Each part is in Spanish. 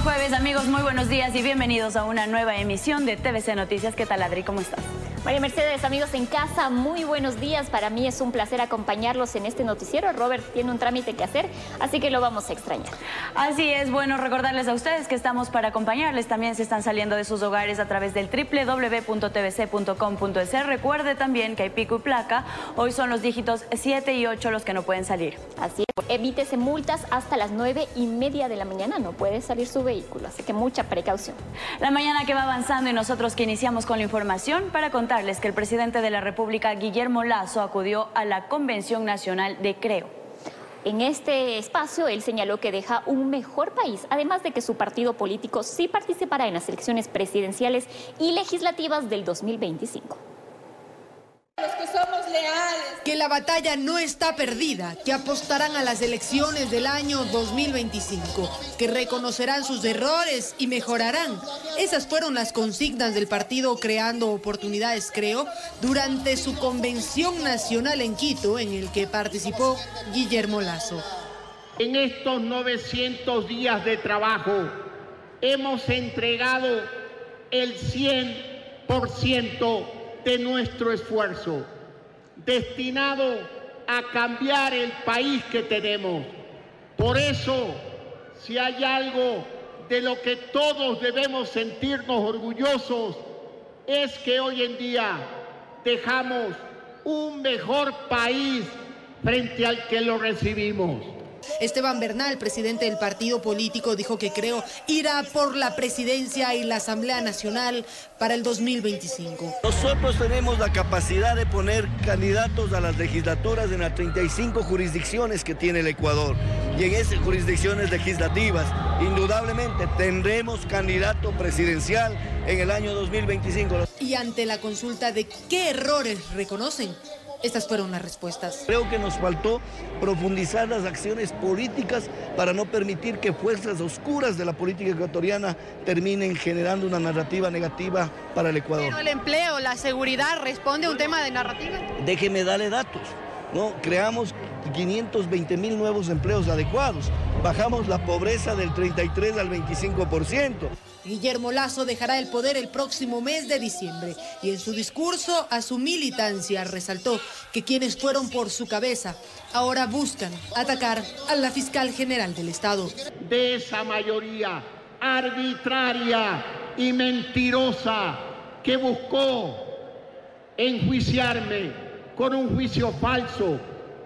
jueves, amigos, muy buenos días y bienvenidos a una nueva emisión de TVC Noticias. ¿Qué tal, Adri? ¿Cómo estás? María Mercedes, amigos en casa, muy buenos días. Para mí es un placer acompañarlos en este noticiero. Robert tiene un trámite que hacer, así que lo vamos a extrañar. Así es, bueno, recordarles a ustedes que estamos para acompañarles. También se están saliendo de sus hogares a través del www.tvc.com.es. Recuerde también que hay pico y placa. Hoy son los dígitos 7 y 8 los que no pueden salir. Así es, evítese multas hasta las 9:30 de la mañana. No puede salir su vehículo, así que mucha precaución. La mañana que va avanzando y nosotros que iniciamos con la información para contarles que el presidente de la República, Guillermo Lasso, acudió a la Convención Nacional de Creo. En este espacio, él señaló que deja un mejor país, además de que su partido político sí participará en las elecciones presidenciales y legislativas del 2025. Los que somos leales. Que la batalla no está perdida, que apostarán a las elecciones del año 2025, que reconocerán sus errores y mejorarán. Esas fueron las consignas del partido Creando Oportunidades Creo durante su convención nacional en Quito, en el que participó Guillermo Lasso. En estos 900 días de trabajo hemos entregado el 100% de nuestro esfuerzo, destinado a cambiar el país que tenemos. Por eso, si hay algo de lo que todos debemos sentirnos orgullosos, es que hoy en día dejamos un mejor país frente al que lo recibimos. Esteban Bernal, presidente del partido político, dijo que Creo irá por la presidencia y la Asamblea Nacional para el 2025. Nosotros tenemos la capacidad de poner candidatos a las legislaturas en las 35 jurisdicciones que tiene el Ecuador. Y en esas jurisdicciones legislativas, indudablemente, tendremos candidato presidencial en el año 2025. Y ante la consulta de qué errores reconocen, estas fueron las respuestas. Creo que nos faltó profundizar las acciones políticas para no permitir que fuerzas oscuras de la política ecuatoriana terminen generando una narrativa negativa para el Ecuador. Pero el empleo, la seguridad, ¿responde a un tema de narrativa? Déjeme darle datos, ¿no? Creamos 520.000 nuevos empleos adecuados, bajamos la pobreza del 33 al 25%. Guillermo Lasso dejará el poder el próximo mes de diciembre y en su discurso a su militancia resaltó que quienes fueron por su cabeza ahora buscan atacar a la fiscal general del Estado. De esa mayoría arbitraria y mentirosa que buscó enjuiciarme con un juicio falso,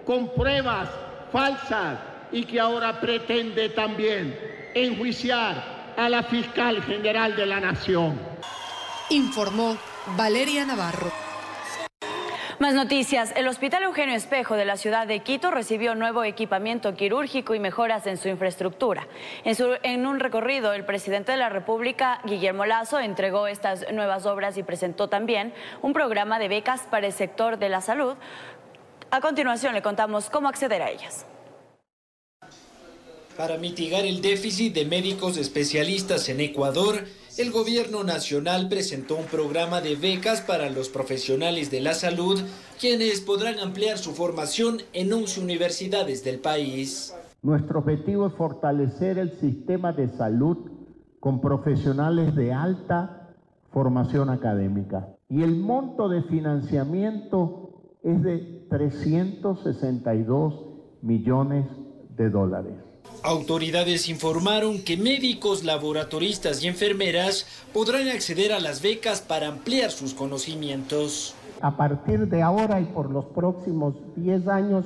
con pruebas falsas y que ahora pretende también enjuiciar a la fiscal general de la Nación. Informó Valeria Navarro. Más noticias. El Hospital Eugenio Espejo de la ciudad de Quito recibió nuevo equipamiento quirúrgico y mejoras en su infraestructura. En un recorrido, el presidente de la República, Guillermo Lasso, entregó estas nuevas obras y presentó también un programa de becas para el sector de la salud. A continuación le contamos cómo acceder a ellas. Para mitigar el déficit de médicos especialistas en Ecuador, el gobierno nacional presentó un programa de becas para los profesionales de la salud, quienes podrán ampliar su formación en 11 universidades del país. Nuestro objetivo es fortalecer el sistema de salud con profesionales de alta formación académica. Y el monto de financiamiento es de 362 millones de dólares. Autoridades informaron que médicos, laboratoristas y enfermeras podrán acceder a las becas para ampliar sus conocimientos. A partir de ahora y por los próximos 10 años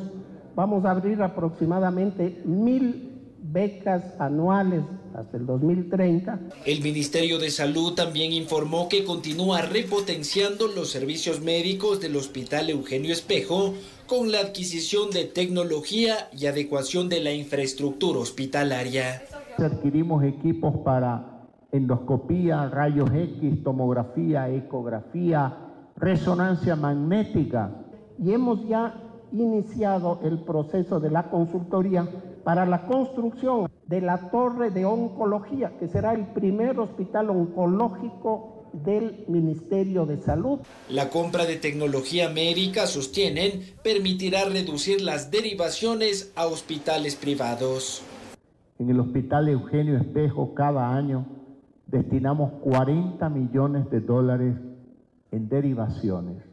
vamos a abrir aproximadamente 1.000 becas anuales hasta el 2030. El Ministerio de Salud también informó que continúa repotenciando los servicios médicos del Hospital Eugenio Espejo con la adquisición de tecnología y adecuación de la infraestructura hospitalaria. Adquirimos equipos para endoscopía, rayos X, tomografía, ecografía, resonancia magnética y hemos ya iniciado el proceso de la consultoría para la construcción de la torre de oncología, que será el primer hospital oncológico del Ministerio de Salud. La compra de tecnología médica, sostienen, permitirá reducir las derivaciones a hospitales privados. En el Hospital Eugenio Espejo cada año destinamos 40 millones de dólares en derivaciones,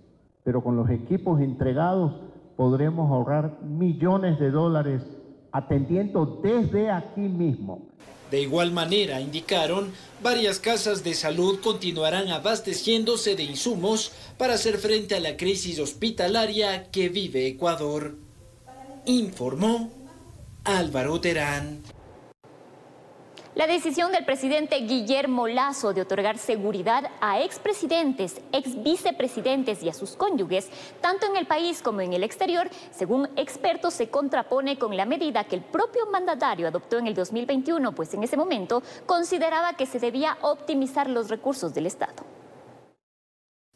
pero con los equipos entregados podremos ahorrar millones de dólares atendiendo desde aquí mismo. De igual manera, indicaron, varias casas de salud continuarán abasteciéndose de insumos para hacer frente a la crisis hospitalaria que vive Ecuador. Informó Álvaro Terán. La decisión del presidente Guillermo Lasso de otorgar seguridad a expresidentes, exvicepresidentes y a sus cónyuges, tanto en el país como en el exterior, según expertos, se contrapone con la medida que el propio mandatario adoptó en el 2021, pues en ese momento consideraba que se debía optimizar los recursos del Estado.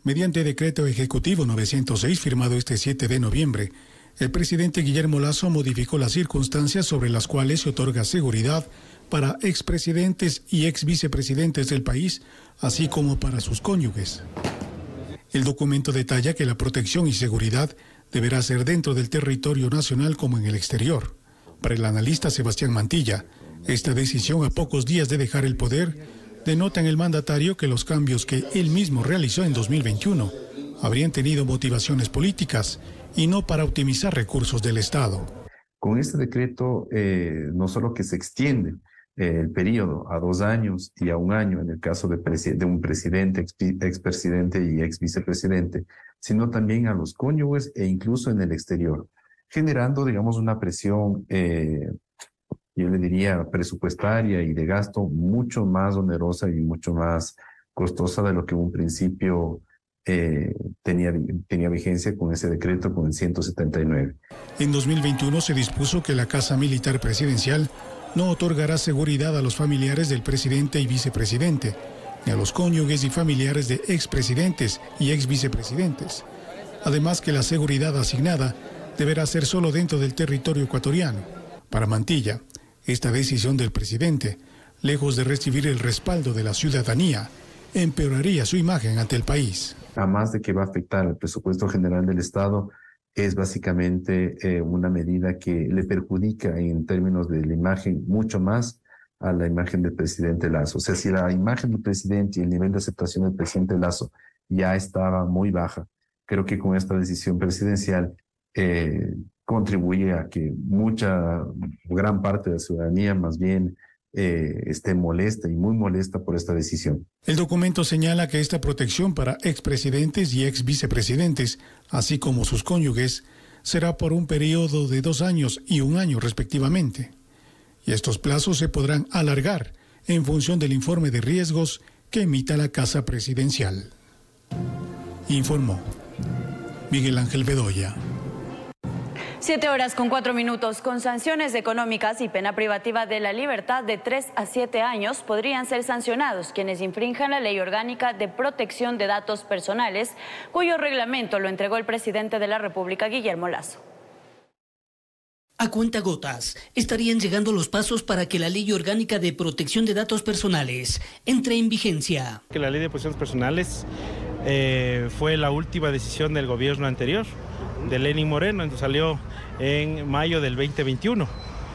Mediante decreto ejecutivo 906 firmado este 7 de noviembre, el presidente Guillermo Lasso modificó las circunstancias sobre las cuales se otorga seguridad para expresidentes y exvicepresidentes del país, así como para sus cónyuges. El documento detalla que la protección y seguridad deberá ser dentro del territorio nacional como en el exterior. Para el analista Sebastián Mantilla, esta decisión a pocos días de dejar el poder denota en el mandatario que los cambios que él mismo realizó en 2021 habrían tenido motivaciones políticas y no para optimizar recursos del Estado. Con este decreto, no solo que se extiende el periodo a 2 años y a 1 año en el caso de un presidente, expresidente y exvicepresidente, sino también a los cónyuges e incluso en el exterior, generando, digamos, una presión, yo le diría, presupuestaria y de gasto mucho más onerosa y mucho más costosa de lo que en un principio tenía vigencia con ese decreto, con el 179. En 2021 se dispuso que la Casa Militar Presidencial no otorgará seguridad a los familiares del presidente y vicepresidente, ni a los cónyuges y familiares de expresidentes y exvicepresidentes. Además que la seguridad asignada deberá ser solo dentro del territorio ecuatoriano. Para Mantilla, esta decisión del presidente, lejos de recibir el respaldo de la ciudadanía, empeoraría su imagen ante el país. Además de que va a afectar el presupuesto general del Estado, es básicamente una medida que le perjudica en términos de la imagen mucho más a la imagen del presidente Lasso. O sea, si la imagen del presidente y el nivel de aceptación del presidente Lasso ya estaba muy baja, creo que con esta decisión presidencial contribuye a que gran parte de la ciudadanía más bien esté molesta y muy molesta por esta decisión. El documento señala que esta protección para expresidentes y exvicepresidentes, así como sus cónyuges, será por un periodo de 2 años y 1 año respectivamente. Y estos plazos se podrán alargar en función del informe de riesgos que emita la Casa Presidencial. Informó Miguel Ángel Bedoya. 7:04. Con sanciones económicas y pena privativa de la libertad de 3 a 7 años podrían ser sancionados quienes infrinjan la Ley Orgánica de Protección de Datos Personales, cuyo reglamento lo entregó el presidente de la República, Guillermo Lasso. A cuentagotas estarían llegando los pasos para que la Ley Orgánica de Protección de Datos Personales entre en vigencia. Que la Ley de Protección Personales fue la última decisión del gobierno anterior, de Lenín Moreno, entonces salió en mayo del 2021.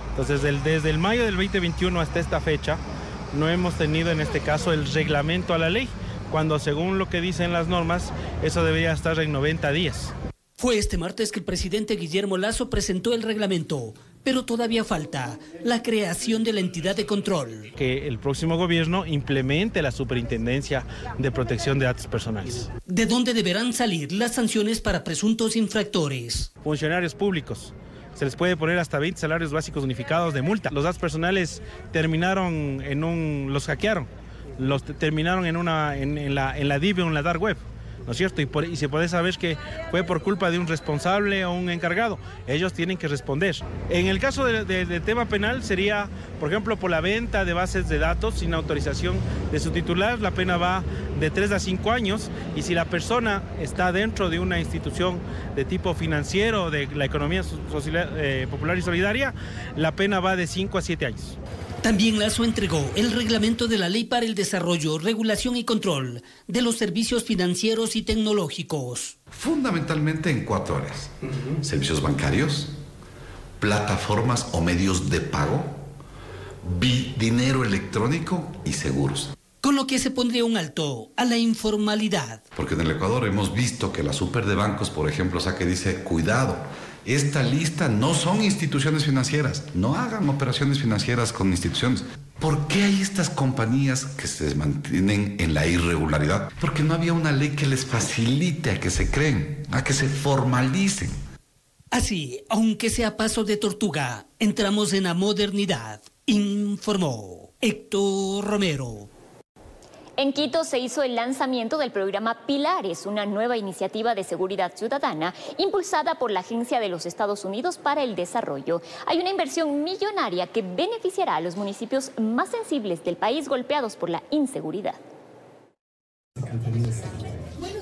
Entonces, desde el mayo del 2021 hasta esta fecha, no hemos tenido en este caso el reglamento a la ley, cuando según lo que dicen las normas, eso debería estar en 90 días. Fue este martes que el presidente Guillermo Lasso presentó el reglamento, pero todavía falta la creación de la entidad de control. Que el próximo gobierno implemente la Superintendencia de Protección de Datos Personales. ¿De dónde deberán salir las sanciones para presuntos infractores? Funcionarios públicos. Se les puede poner hasta 20 salarios básicos unificados de multa. Los datos personales terminaron los hackearon, terminaron en la DIV o en la Dark Web. ¿No es cierto? Y se puede saber que fue por culpa de un responsable o un encargado. Ellos tienen que responder. En el caso del tema penal sería, por ejemplo, por la venta de bases de datos sin autorización de su titular, la pena va de 3 a 5 años. Y si la persona está dentro de una institución de tipo financiero, de la economía popular y solidaria, la pena va de 5 a 7 años. También Lasso entregó el reglamento de la Ley para el Desarrollo, Regulación y Control de los Servicios Financieros y Tecnológicos. Fundamentalmente en 4 áreas. Servicios bancarios, plataformas o medios de pago, dinero electrónico y seguros. Con lo que se pondría un alto a la informalidad. Porque en el Ecuador hemos visto que la super de bancos, por ejemplo, que dice, cuidado, esta lista no son instituciones financieras, no hagan operaciones financieras con instituciones. ¿Por qué hay estas compañías que se mantienen en la irregularidad? Porque no había una ley que les facilite a que se creen, a que se formalicen. Así, aunque sea paso de tortuga, entramos en la modernidad, informó Héctor Romero. En Quito se hizo el lanzamiento del programa Pilares, una nueva iniciativa de seguridad ciudadana impulsada por la Agencia de los Estados Unidos para el Desarrollo. Hay una inversión millonaria que beneficiará a los municipios más sensibles del país golpeados por la inseguridad.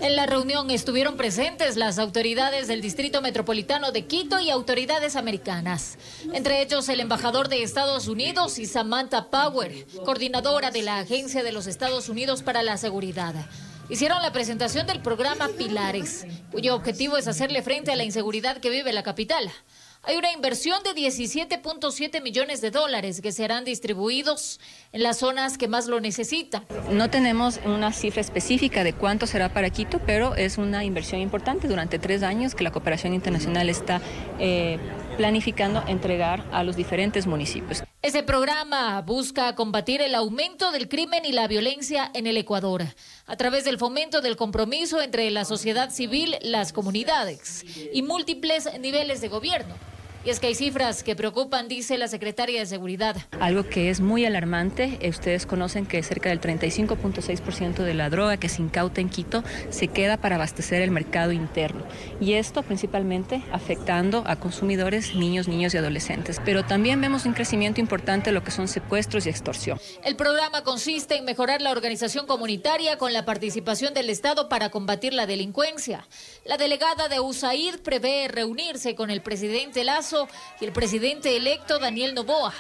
En la reunión estuvieron presentes las autoridades del Distrito Metropolitano de Quito y autoridades americanas. Entre ellos, el embajador de Estados Unidos y Samantha Power, coordinadora de la Agencia de los Estados Unidos para la Seguridad. Hicieron la presentación del programa Pilares, cuyo objetivo es hacerle frente a la inseguridad que vive la capital. Hay una inversión de $17.7 millones que serán distribuidos en las zonas que más lo necesitan. No tenemos una cifra específica de cuánto será para Quito, pero es una inversión importante durante 3 años que la cooperación internacional está planificando entregar a los diferentes municipios. Ese programa busca combatir el aumento del crimen y la violencia en el Ecuador a través del fomento del compromiso entre la sociedad civil, las comunidades y múltiples niveles de gobierno. Y es que hay cifras que preocupan, dice la secretaria de Seguridad. Algo que es muy alarmante, ustedes conocen que cerca del 35.6% de la droga que se incauta en Quito se queda para abastecer el mercado interno. Y esto principalmente afectando a consumidores, niños y adolescentes. Pero también vemos un crecimiento importante en lo que son secuestros y extorsión. El programa consiste en mejorar la organización comunitaria con la participación del Estado para combatir la delincuencia. La delegada de USAID prevé reunirse con el presidente Lasso y el presidente electo Daniel Noboa.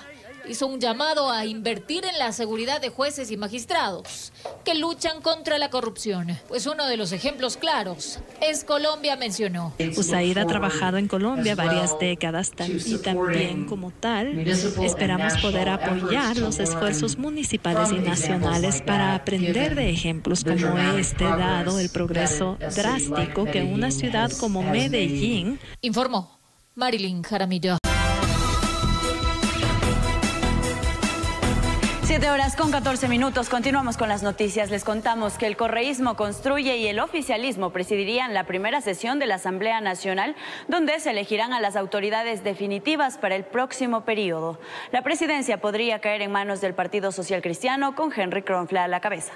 Hizo un llamado a invertir en la seguridad de jueces y magistrados que luchan contra la corrupción. Pues uno de los ejemplos claros es Colombia, mencionó. USAID ha trabajado en Colombia varias décadas y también como tal esperamos poder apoyar los esfuerzos municipales y nacionales para aprender de ejemplos como este, dado el progreso drástico que una ciudad como Medellín, informó Marilyn Jaramillo. 7:14. Continuamos con las noticias. Les contamos que el correísmo construye y el oficialismo presidirían la primera sesión de la Asamblea Nacional, donde se elegirán a las autoridades definitivas para el próximo periodo. La presidencia podría caer en manos del Partido Social Cristiano, con Henry Kronfle a la cabeza.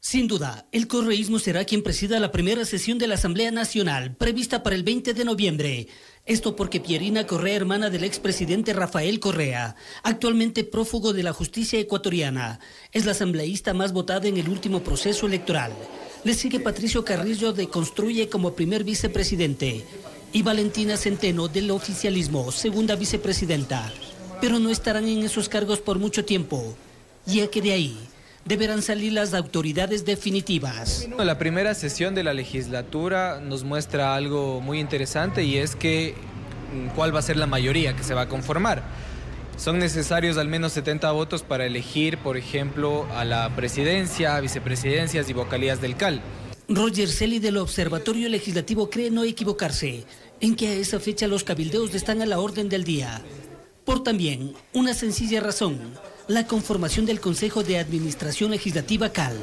Sin duda, el correísmo será quien presida la primera sesión de la Asamblea Nacional, prevista para el 20 de noviembre. Esto porque Pierina Correa, hermana del expresidente Rafael Correa, actualmente prófugo de la justicia ecuatoriana, es la asambleísta más votada en el último proceso electoral. Le sigue Patricio Carrillo de Construye como primer vicepresidente y Valentina Centeno del oficialismo, segunda vicepresidenta. Pero no estarán en esos cargos por mucho tiempo, ya que de ahí deberán salir las autoridades definitivas. La primera sesión de la legislatura nos muestra algo muy interesante, y es que cuál va a ser la mayoría que se va a conformar. Son necesarios al menos 70 votos para elegir, por ejemplo, a la presidencia, vicepresidencias y vocalías del CAL. Roger Celi del Observatorio Legislativo cree no equivocarse en que a esa fecha los cabildeos están a la orden del día. Por también una sencilla razón: la conformación del Consejo de Administración Legislativa CAL.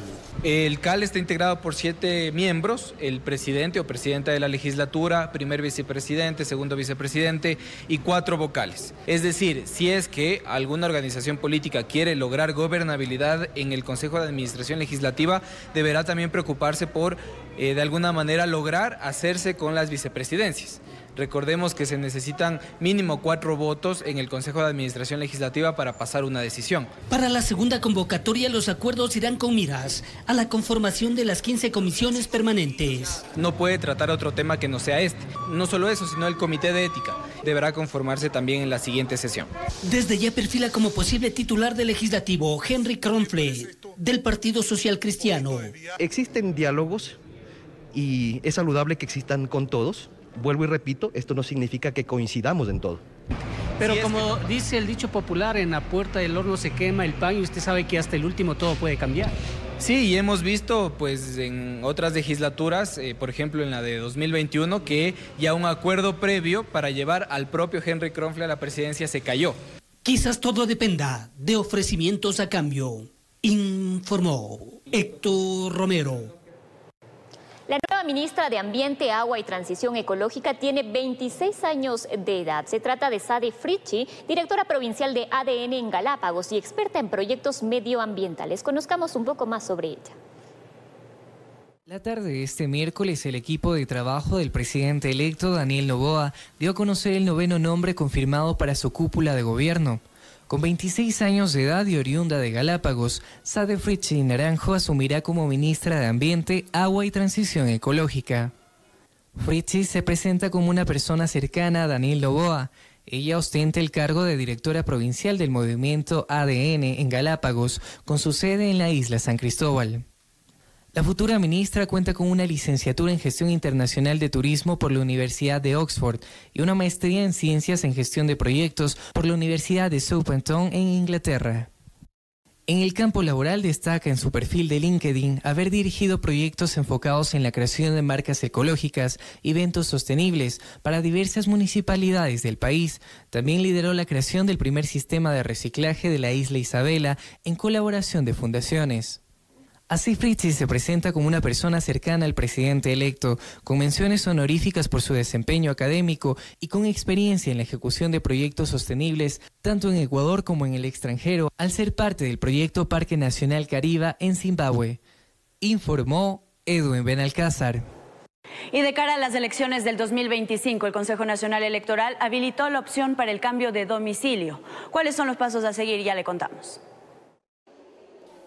El CAL está integrado por 7 miembros, el presidente o presidenta de la legislatura, primer vicepresidente, segundo vicepresidente y 4 vocales. Es decir, si es que alguna organización política quiere lograr gobernabilidad en el Consejo de Administración Legislativa, deberá también preocuparse por, de alguna manera, lograr hacerse con las vicepresidencias. Recordemos que se necesitan mínimo 4 votos en el Consejo de Administración Legislativa para pasar una decisión. Para la segunda convocatoria, los acuerdos irán con miras a la conformación de las 15 comisiones permanentes. No puede tratar otro tema que no sea este. No solo eso, sino el Comité de Ética deberá conformarse también en la siguiente sesión. Desde ya perfila como posible titular del Legislativo Henry Kronfle, del Partido Social Cristiano. Existen diálogos y es saludable que existan con todos. Vuelvo y repito, esto no significa que coincidamos en todo. Pero si como dice el dicho popular, en la puerta del horno se quema el pan y usted sabe que hasta el último todo puede cambiar. Sí, y hemos visto pues en otras legislaturas, por ejemplo en la de 2021, que ya un acuerdo previo para llevar al propio Henry Kronfle a la presidencia se cayó. Quizás todo dependa de ofrecimientos a cambio, informó Héctor Romero. La nueva ministra de Ambiente, Agua y Transición Ecológica tiene 26 años de edad. Se trata de Sade Fritzsche, directora provincial de ADN en Galápagos y experta en proyectos medioambientales. Conozcamos un poco más sobre ella. La tarde de este miércoles, el equipo de trabajo del presidente electo, Daniel Noboa, dio a conocer el 9º nombre confirmado para su cúpula de gobierno. Con 26 años de edad y oriunda de Galápagos, Sade Fritzsche Naranjo asumirá como ministra de Ambiente, Agua y Transición Ecológica. Fritzsche se presenta como una persona cercana a Daniel Noboa. Ella ostenta el cargo de directora provincial del movimiento ADN en Galápagos, con su sede en la isla San Cristóbal. La futura ministra cuenta con una licenciatura en Gestión Internacional de Turismo por la Universidad de Oxford y una maestría en Ciencias en Gestión de Proyectos por la Universidad de Southampton en Inglaterra. En el campo laboral destaca en su perfil de LinkedIn haber dirigido proyectos enfocados en la creación de marcas ecológicas y eventos sostenibles para diversas municipalidades del país. También lideró la creación del primer sistema de reciclaje de la isla Isabela en colaboración de fundaciones. Así Fritzsche se presenta como una persona cercana al presidente electo, con menciones honoríficas por su desempeño académico y con experiencia en la ejecución de proyectos sostenibles, tanto en Ecuador como en el extranjero, al ser parte del proyecto Parque Nacional Cariba en Zimbabue. Informó Edwin Benalcázar. Y de cara a las elecciones del 2025, el Consejo Nacional Electoral habilitó la opción para el cambio de domicilio. ¿Cuáles son los pasos a seguir? Ya le contamos.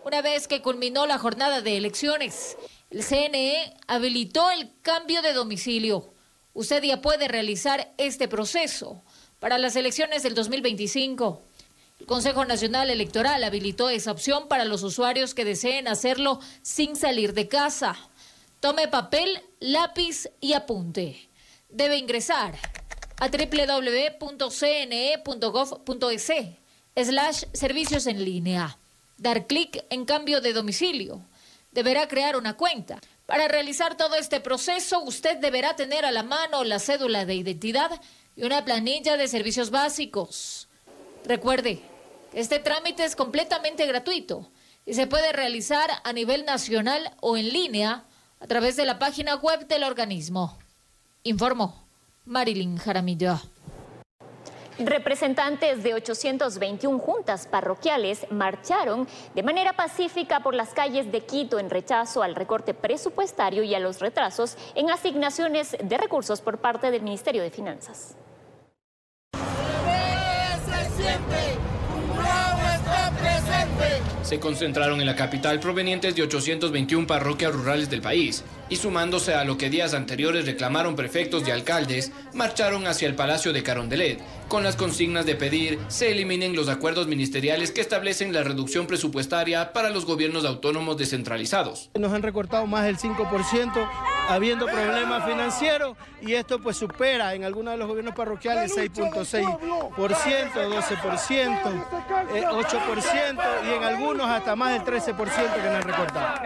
Una vez que culminó la jornada de elecciones, el CNE habilitó el cambio de domicilio. Usted ya puede realizar este proceso para las elecciones del 2025. El Consejo Nacional Electoral habilitó esa opción para los usuarios que deseen hacerlo sin salir de casa. Tome papel, lápiz y apunte. Debe ingresar a www.cne.gov.es/servicios en línea. Dar clic en cambio de domicilio. Deberá crear una cuenta. Para realizar todo este proceso, usted deberá tener a la mano la cédula de identidad y una planilla de servicios básicos. Recuerde, este trámite es completamente gratuito y se puede realizar a nivel nacional o en línea a través de la página web del organismo. Informó Marilyn Jaramillo. Representantes de 821 juntas parroquiales marcharon de manera pacífica por las calles de Quito en rechazo al recorte presupuestario y a los retrasos en asignaciones de recursos por parte del Ministerio de Finanzas. Se concentraron en la capital provenientes de 821 parroquias rurales del país y sumándose a lo que días anteriores reclamaron prefectos y alcaldes, marcharon hacia el Palacio de Carondelet con las consignas de pedir se eliminen los acuerdos ministeriales que establecen la reducción presupuestaria para los gobiernos autónomos descentralizados. Nos han recortado más del 5% habiendo problemas financieros y esto pues supera en algunos de los gobiernos parroquiales 6.6%, 12%, 8% y en algunos hasta más del 13% que nos han recortado.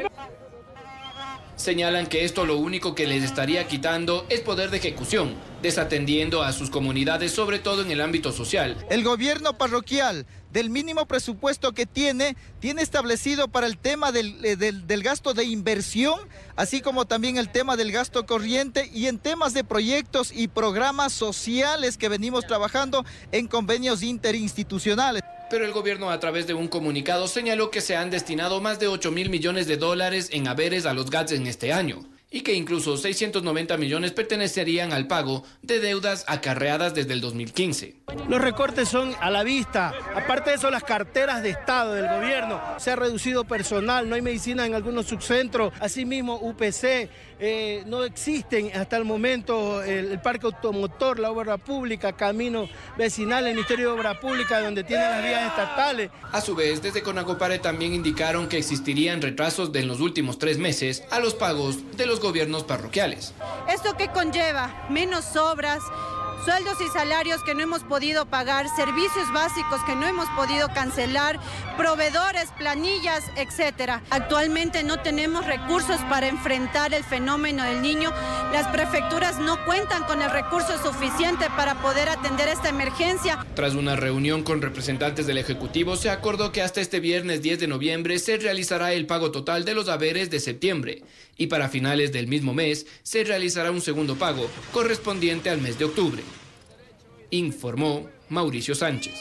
Señalan que esto lo único que les estaría quitando es poder de ejecución, desatendiendo a sus comunidades, sobre todo en el ámbito social. El gobierno parroquial, del mínimo presupuesto que tiene establecido para el tema del gasto de inversión, así como también el tema del gasto corriente y en temas de proyectos y programas sociales que venimos trabajando en convenios interinstitucionales. Pero el gobierno a través de un comunicado señaló que se han destinado más de 8.000 millones de dólares en haberes a los GATS en este año y que incluso 690 millones pertenecerían al pago de deudas acarreadas desde el 2015. Los recortes son a la vista, aparte de eso las carteras de Estado del gobierno, se ha reducido personal, no hay medicina en algunos subcentros, asimismo UPC, no existen hasta el momento el parque automotor, la obra pública, camino vecinal, el Ministerio de Obra Pública donde tienen las vías estatales. A su vez, desde Conagopare también indicaron que existirían retrasos de en los últimos 3 meses a los pagos de los gobiernos parroquiales. ¿Esto qué conlleva? Menos obras, sueldos y salarios que no hemos podido pagar, servicios básicos que no hemos podido cancelar, proveedores, planillas, etcétera. Actualmente no tenemos recursos para enfrentar el fenómeno del Niño. Las prefecturas no cuentan con el recurso suficiente para poder atender esta emergencia. Tras una reunión con representantes del Ejecutivo, se acordó que hasta este viernes 10 de noviembre se realizará el pago total de los haberes de septiembre y para finales del mismo mes se realizará un segundo pago correspondiente al mes de octubre, informó Mauricio Sánchez.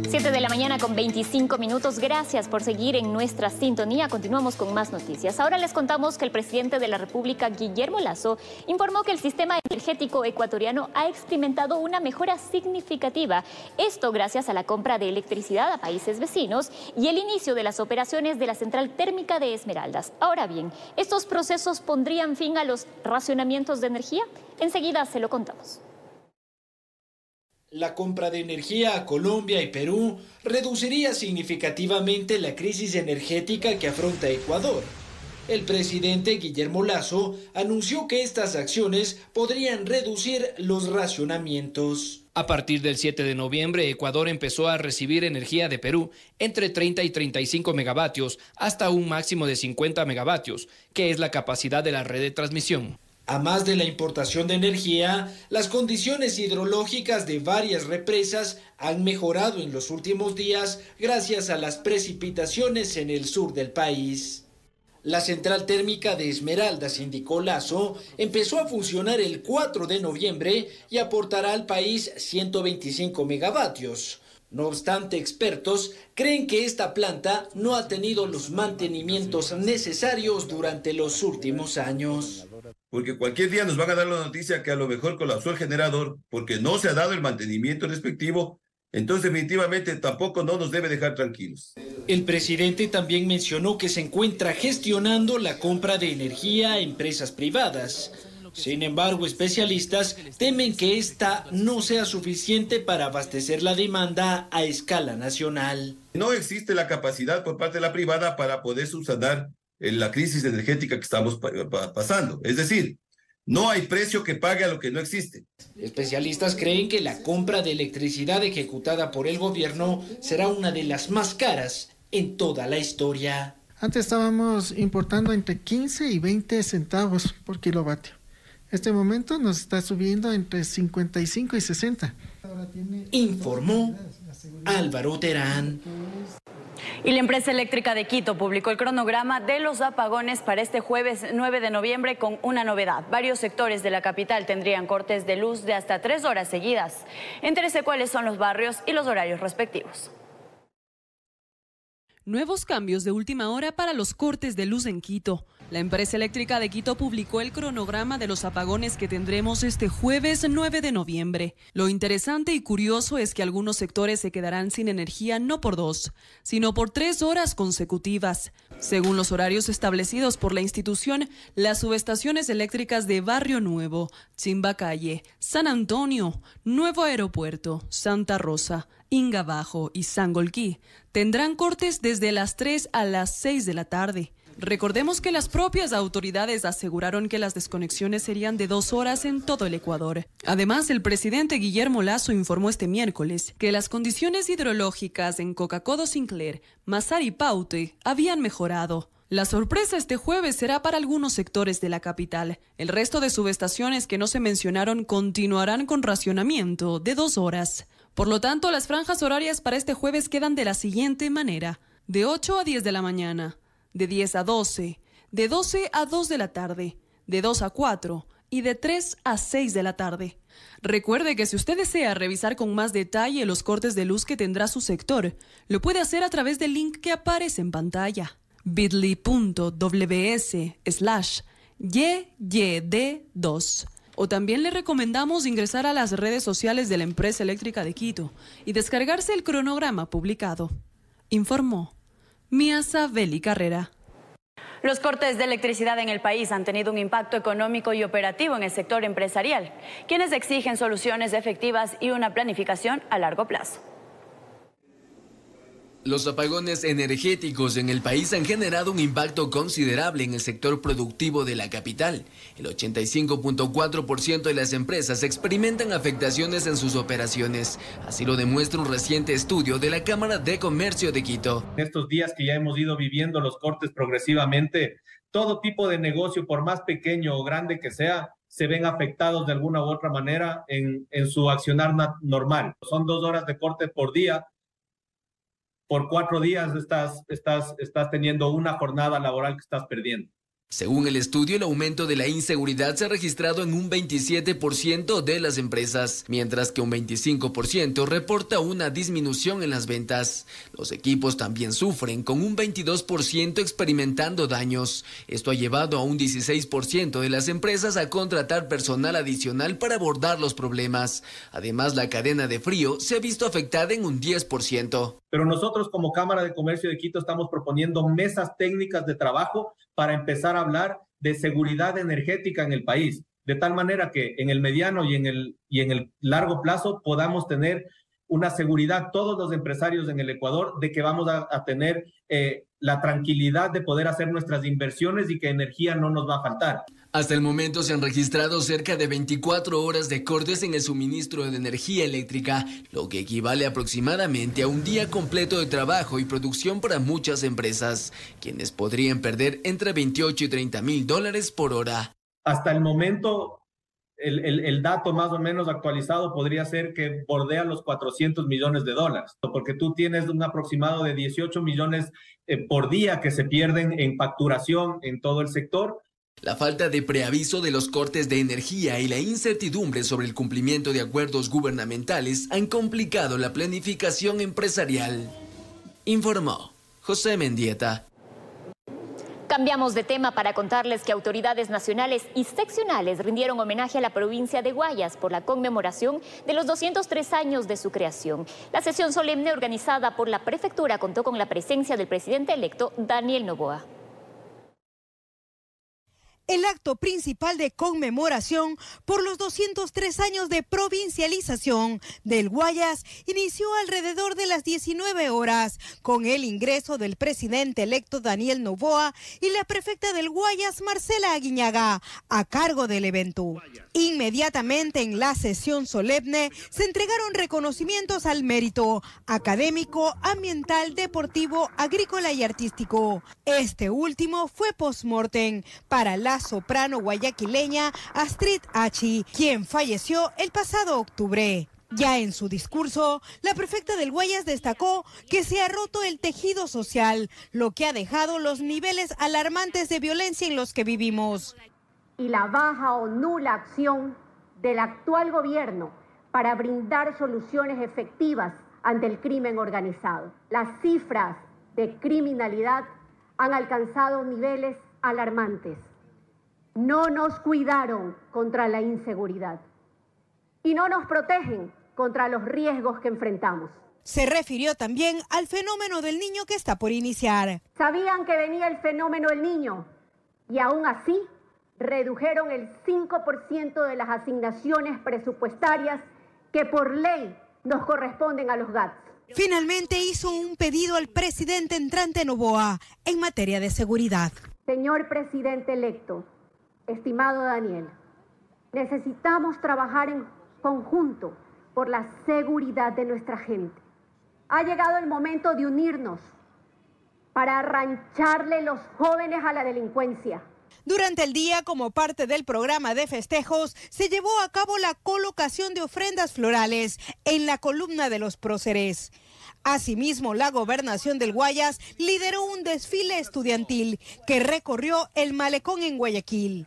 7 de la mañana con 25 minutos. Gracias por seguir en nuestra sintonía. Continuamos con más noticias. Ahora les contamos que el presidente de la República, Guillermo Lasso, informó que el sistema energético ecuatoriano ha experimentado una mejora significativa. Esto gracias a la compra de electricidad a países vecinos y el inicio de las operaciones de la central térmica de Esmeraldas. Ahora bien, ¿estos procesos pondrían fin a los racionamientos de energía? Enseguida se lo contamos. La compra de energía a Colombia y Perú reduciría significativamente la crisis energética que afronta Ecuador. El presidente Guillermo Lasso anunció que estas acciones podrían reducir los racionamientos. A partir del 7 de noviembre, Ecuador empezó a recibir energía de Perú entre 30 y 35 megavatios hasta un máximo de 50 megavatios, que es la capacidad de la red de transmisión. A más de la importación de energía, las condiciones hidrológicas de varias represas han mejorado en los últimos días gracias a las precipitaciones en el sur del país. La central térmica de Esmeraldas, indicó Lasso, empezó a funcionar el 4 de noviembre y aportará al país 125 megavatios. No obstante, expertos creen que esta planta no ha tenido los mantenimientos necesarios durante los últimos años. Porque cualquier día nos van a dar la noticia que a lo mejor colapsó el generador porque no se ha dado el mantenimiento respectivo, entonces definitivamente tampoco no nos debe dejar tranquilos. El presidente también mencionó que se encuentra gestionando la compra de energía a empresas privadas. Sin embargo, especialistas temen que esta no sea suficiente para abastecer la demanda a escala nacional. No existe la capacidad por parte de la privada para poder subsanar la crisis energética que estamos pasando. Es decir, no hay precio que pague a lo que no existe. Especialistas creen que la compra de electricidad ejecutada por el gobierno será una de las más caras en toda la historia. Antes estábamos importando entre 15 y 20 centavos por kilovatio. Este momento nos está subiendo entre 55 y 60. Informó Álvaro Terán. Y la empresa eléctrica de Quito publicó el cronograma de los apagones para este jueves 9 de noviembre con una novedad. Varios sectores de la capital tendrían cortes de luz de hasta 3 horas seguidas, entre cuáles son los barrios y los horarios respectivos. Nuevos cambios de última hora para los cortes de luz en Quito. La empresa eléctrica de Quito publicó el cronograma de los apagones que tendremos este jueves 9 de noviembre. Lo interesante y curioso es que algunos sectores se quedarán sin energía no por 2, sino por 3 horas consecutivas. Según los horarios establecidos por la institución, las subestaciones eléctricas de Barrio Nuevo, Chimbacalle, San Antonio, Nuevo Aeropuerto, Santa Rosa, Inga Bajo y Sangolquí tendrán cortes desde las 3 a las 6 de la tarde. Recordemos que las propias autoridades aseguraron que las desconexiones serían de 2 horas en todo el Ecuador. Además, el presidente Guillermo Lasso informó este miércoles que las condiciones hidrológicas en Cocacodo Sinclair, Mazar y Paute habían mejorado. La sorpresa este jueves será para algunos sectores de la capital. El resto de subestaciones que no se mencionaron continuarán con racionamiento de 2 horas. Por lo tanto, las franjas horarias para este jueves quedan de la siguiente manera: de 8 a 10 de la mañana, de 10 a 12, de 12 a 2 de la tarde, de 2 a 4 y de 3 a 6 de la tarde. Recuerde que si usted desea revisar con más detalle los cortes de luz que tendrá su sector, lo puede hacer a través del link que aparece en pantalla: bit.ly.ws/YYD2. O también le recomendamos ingresar a las redes sociales de la empresa eléctrica de Quito y descargarse el cronograma publicado. Informó Miasa Beli Carrera. Los cortes de electricidad en el país han tenido un impacto económico y operativo en el sector empresarial, quienes exigen soluciones efectivas y una planificación a largo plazo. Los apagones energéticos en el país han generado un impacto considerable en el sector productivo de la capital. El 85.4% de las empresas experimentan afectaciones en sus operaciones. Así lo demuestra un reciente estudio de la Cámara de Comercio de Quito. En estos días que ya hemos ido viviendo los cortes progresivamente, todo tipo de negocio, por más pequeño o grande que sea, se ven afectados de alguna u otra manera en su accionar normal. Son 2 horas de corte por día. Por 4 días estás teniendo una jornada laboral que estás perdiendo. Según el estudio, el aumento de la inseguridad se ha registrado en un 27% de las empresas, mientras que un 25% reporta una disminución en las ventas. Los equipos también sufren, con un 22% experimentando daños. Esto ha llevado a un 16% de las empresas a contratar personal adicional para abordar los problemas. Además, la cadena de frío se ha visto afectada en un 10%. Pero nosotros como Cámara de Comercio de Quito estamos proponiendo mesas técnicas de trabajo para empezar a hablar de seguridad energética en el país, de tal manera que en el mediano y en el largo plazo podamos tener una seguridad todos los empresarios en el Ecuador de que vamos a tener la tranquilidad de poder hacer nuestras inversiones y que energía no nos va a faltar. Hasta el momento se han registrado cerca de 24 horas de cortes en el suministro de energía eléctrica, lo que equivale aproximadamente a un día completo de trabajo y producción para muchas empresas, quienes podrían perder entre 28 y 30 mil dólares por hora. Hasta el momento, el dato más o menos actualizado podría ser que bordea los 400 millones de dólares, porque tú tienes un aproximado de 18 millones por día que se pierden en facturación en todo el sector. La falta de preaviso de los cortes de energía y la incertidumbre sobre el cumplimiento de acuerdos gubernamentales han complicado la planificación empresarial. Informó José Mendieta. Cambiamos de tema para contarles que autoridades nacionales y seccionales rindieron homenaje a la provincia de Guayas por la conmemoración de los 203 años de su creación. La sesión solemne organizada por la prefectura contó con la presencia del presidente electo Daniel Noboa. El acto principal de conmemoración por los 203 años de provincialización del Guayas inició alrededor de las 19 horas con el ingreso del presidente electo Daniel Noboa y la prefecta del Guayas Marcela Aguiñaga a cargo del evento. Inmediatamente en la sesión solemne se entregaron reconocimientos al mérito académico, ambiental, deportivo, agrícola y artístico. Este último fue post-mortem para la soprano guayaquileña Astrid Achi, quien falleció el pasado octubre. Ya en su discurso, la prefecta del Guayas destacó que se ha roto el tejido social, lo que ha dejado los niveles alarmantes de violencia en los que vivimos. Y la baja o nula acción del actual gobierno para brindar soluciones efectivas ante el crimen organizado. Las cifras de criminalidad han alcanzado niveles alarmantes. No nos cuidaron contra la inseguridad y no nos protegen contra los riesgos que enfrentamos. Se refirió también al fenómeno del niño que está por iniciar. Sabían que venía el fenómeno del niño y aún así redujeron el 5% de las asignaciones presupuestarias que por ley nos corresponden a los GATS. Finalmente hizo un pedido al presidente entrante Noboa en materia de seguridad. Señor presidente electo, estimado Daniel, necesitamos trabajar en conjunto por la seguridad de nuestra gente. Ha llegado el momento de unirnos para arrancharle los jóvenes a la delincuencia. Durante el día, como parte del programa de festejos, se llevó a cabo la colocación de ofrendas florales en la columna de los próceres. Asimismo, la gobernación del Guayas lideró un desfile estudiantil que recorrió el malecón en Guayaquil.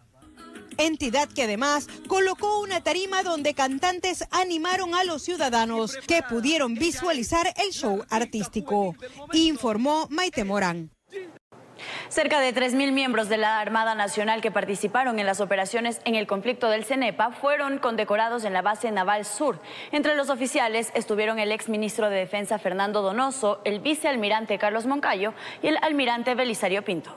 Entidad que además colocó una tarima donde cantantes animaron a los ciudadanos que pudieron visualizar el show artístico, informó Maite Morán. Cerca de 3.000 miembros de la Armada Nacional que participaron en las operaciones en el conflicto del Cenepa fueron condecorados en la base naval sur. Entre los oficiales estuvieron el exministro de Defensa Fernando Donoso, el vicealmirante Carlos Moncayo y el almirante Belisario Pinto.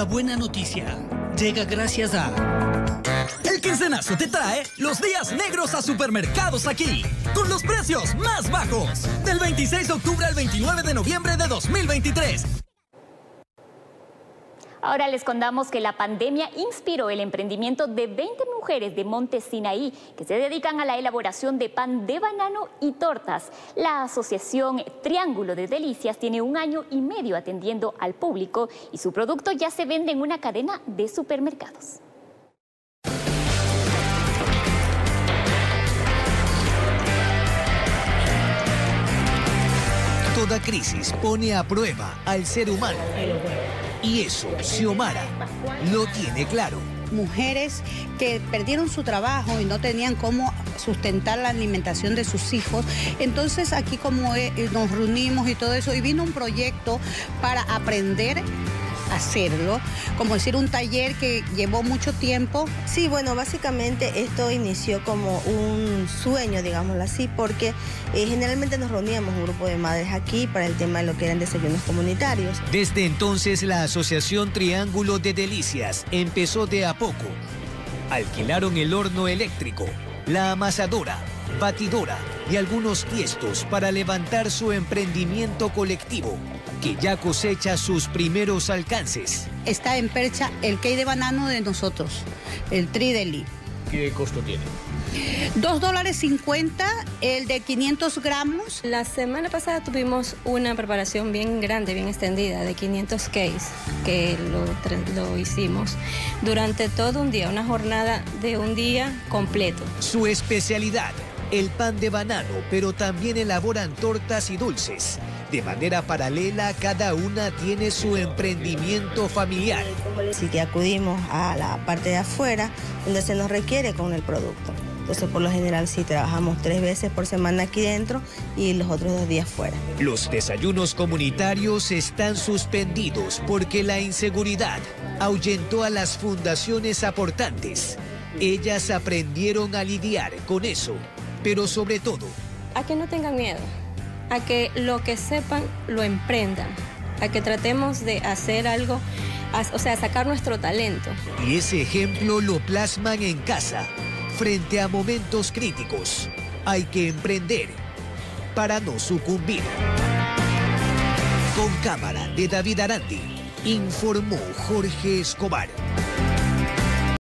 La buena noticia llega gracias a... El quincenazo te trae los días negros a Supermercados Aquí, con los precios más bajos, del 26 de octubre al 29 de noviembre de 2023. Ahora les contamos que la pandemia inspiró el emprendimiento de 20 mujeres de Monte Sinaí que se dedican a la elaboración de pan de banano y tortas. La asociación Triángulo de Delicias tiene 1 año y medio atendiendo al público y su producto ya se vende en una cadena de supermercados. Toda crisis pone a prueba al ser humano. Y eso, Xiomara lo tiene claro. Mujeres que perdieron su trabajo y no tenían cómo sustentar la alimentación de sus hijos. Entonces aquí como nos reunimos y todo eso, y vino un proyecto para aprender a hacerlo, como decir un taller que llevó mucho tiempo. Sí, bueno, básicamente esto inició como un sueño, digámoslo así, porque generalmente nos reuníamos un grupo de madres aquí para el tema de lo que eran desayunos comunitarios. Desde entonces la asociación Triángulo de Delicias empezó de a poco. Alquilaron el horno eléctrico, la amasadora, batidora y algunos tiestos para levantar su emprendimiento colectivo, que ya cosecha sus primeros alcances. Está en percha el cake de banano de nosotros, el Trideli. ¿Qué costo tiene? $2.50 el de 500 gramos. La semana pasada tuvimos una preparación bien grande, bien extendida, de 500 cakes, que lo hicimos durante todo un día, una jornada de un día completo. Su especialidad, el pan de banano, pero también elaboran tortas y dulces. De manera paralela, cada una tiene su emprendimiento familiar. Así que acudimos a la parte de afuera, donde se nos requiere con el producto. Entonces, por lo general, sí trabajamos 3 veces por semana aquí dentro y los otros 2 días fuera. Los desayunos comunitarios están suspendidos porque la inseguridad ahuyentó a las fundaciones aportantes. Ellas aprendieron a lidiar con eso, pero sobre todo... A que no tengan miedo, a que lo que sepan lo emprendan, a que tratemos de hacer algo, o sea, sacar nuestro talento. Y ese ejemplo lo plasman en casa. Frente a momentos críticos, hay que emprender para no sucumbir. Con cámara de David Arandi, informó Jorge Escobar.